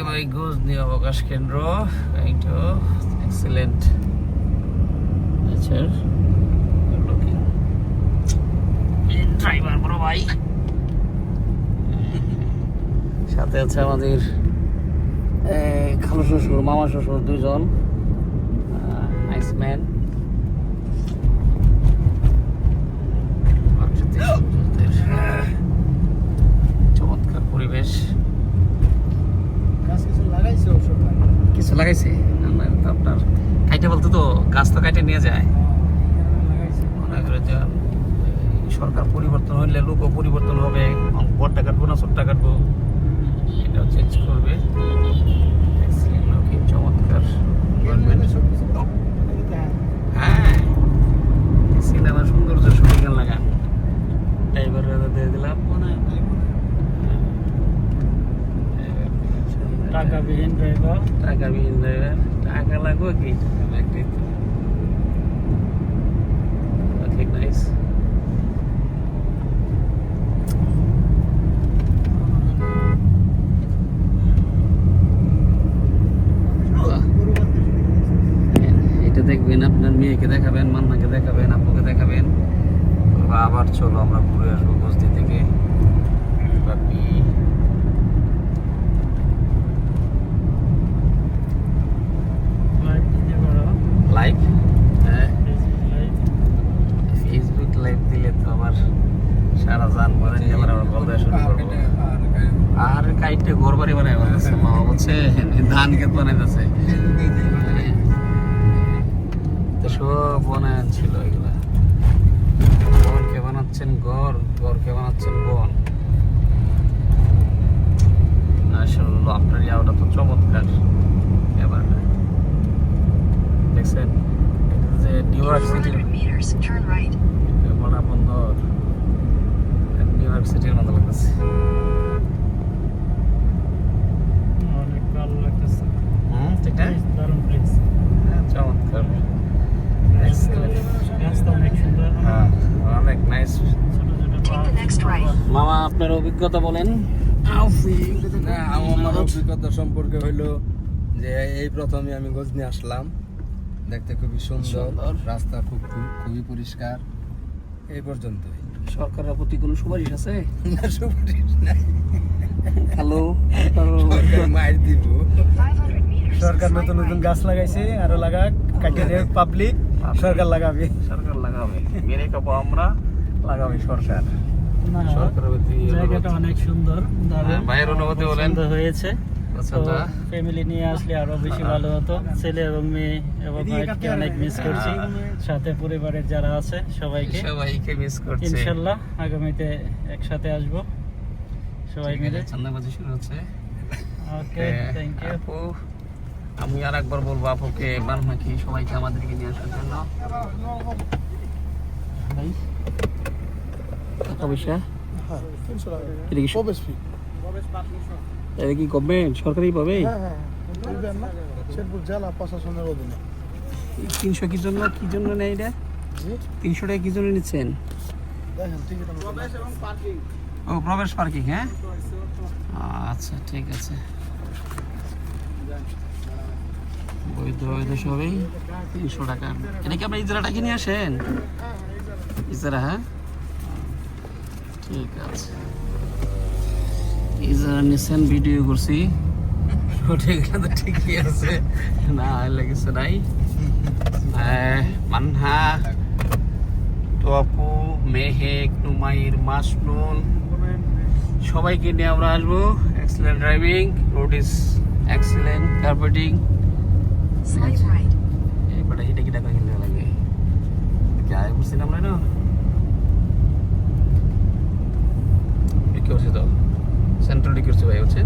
ভাই গজনি অবকাশ কেন্দ্র এইটা এক্সিলেন্ট নেচার লুকিং ড্রাইভার বড় ভাই সাথে আছে আমাদের খালু শ্বশুর মামা শ্বশুর দুইজন নাইস ম্যান চমৎকার পরিবেশ কিছু লাগাইছে আপনার কাইটে বলতে তো গাছ তো কাইটে নিয়ে যায় মনে করে যে সরকার পরিবর্তন হইলে লোকও পরিবর্তন হবে বড়টা কাটবো না ছোটটা কাটবো এটাও চেঞ্জ করবে চমৎকার হ্যাঁ সিনেমার সৌন্দর্য শুটিং লাগান ড্রাইভার দিয়ে দিলাম টাকাবিহীন ড্রাইভার টাকা লাগবে কি ওকে নাইস এটা দেখবেন আপনার মেয়েকে দেখাবেন মান্নাকে দেখাবেন আপুকে দেখাবেন আবার চলো আমরা ঘুরে আসবো বস্তি থেকে বাপি লাইভ হ্যাঁ ফেসবুক লাইভ দিলে তো আবার সারা জান ভরে নিয়ে আবার গল্প শুরু করবো আর কাইটে ঘর বাড়ি বানাই বানাচ্ছে মামা বলছে ধান ক্ষেত বানাইতেছে তো সব বানায় ছিল এগুলা বনকে বানাচ্ছেন ঘরকে বানাচ্ছেন বন আসলে আপনার ইয়াটা তো চমৎকার ব্যাপারটা দেখছেন যে নিউ ইয়র্ক সিটির বড় বন্দর নিউ ইয়র্ক সিটির মতো লাগতেছে অনেক ভালো লাগতেছে ঠিক না দারুণ প্লেস চমৎকার রাস্তা অনেক সুন্দর অনেক নাইস ছোট ছোট মামা আপনার অভিজ্ঞতা বলেন আমার অভিজ্ঞতা সম্পর্কে হইলো যে এই প্রথমে আমি গজনি আসলাম দেখতে খুবই সুন্দর রাস্তা খুবই পরিষ্কার এই পর্যন্তই সরকারের প্রতি কোনো সুপারিশ আছে না সুপারিশ নাই হ্যালো মাইর দিব সরকার নতুন নতুন গাছ লাগাইছে আরো লাগাক কাটিয়ে পাবলিক সরকার লাগাবে মেরে কাপড় আমরা লাগাবে সরকার সরকারের প্রতি জায়গাটা অনেক সুন্দর ভাইয়ের অনুমতি বলেন হয়েছে পছন্দ ফ্যামিলি নিয়ে আসলে আরো বেশি ভালো হতো ছেলে এবং মেয়ে এবং ওয়াইফকে অনেক মিস করছি সাথে পরিবারের যারা আছে সবাইকে মিস করছে ইনশাআল্লাহ আগামীতে একসাথে আসব সবাই মিলে চান্দাবাজি শুরু হচ্ছে ওকে থ্যাংক ইউ আপু আমি আর একবার বলবো আপুকে বানমাকি সবাইকে আমাদেরকে নিয়ে আসার জন্য ভাই টাকা পয়সা এটা কি এটা কি গভর্নমেন্ট সরকারি পাবে শেরপুর জেলা প্রশাসনের অধীনে 300 কি জন্য নেই এটা 300 টাকা কি জন্য নিচ্ছেন ও প্রবেশ পার্কিং হ্যাঁ আচ্ছা ঠিক আছে বৈধ সবই 300 টাকা এটা কি আপনার ইজারাটা কিনে আসেন ইজারা হ্যাঁ ঠিক আছে ইজারা নিছেন ভিডিও করছি ওটা তো ঠিকই আছে না লেগেছে নাই মানহা টপু মেহেক নুমাইর মাসনুল সবাইকে নিয়ে আমরা আসবো excellent driving road is excellent carpeting এইবারে এটা কি টাকা কিনতে লাগে যাই বুঝছিলাম আমরা না কি হচ্ছে তো সেন্ট্রাল কি হচ্ছে ভাই হচ্ছে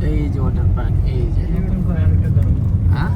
এই যে ওয়াটার পার্ক এই যে হ্যাঁ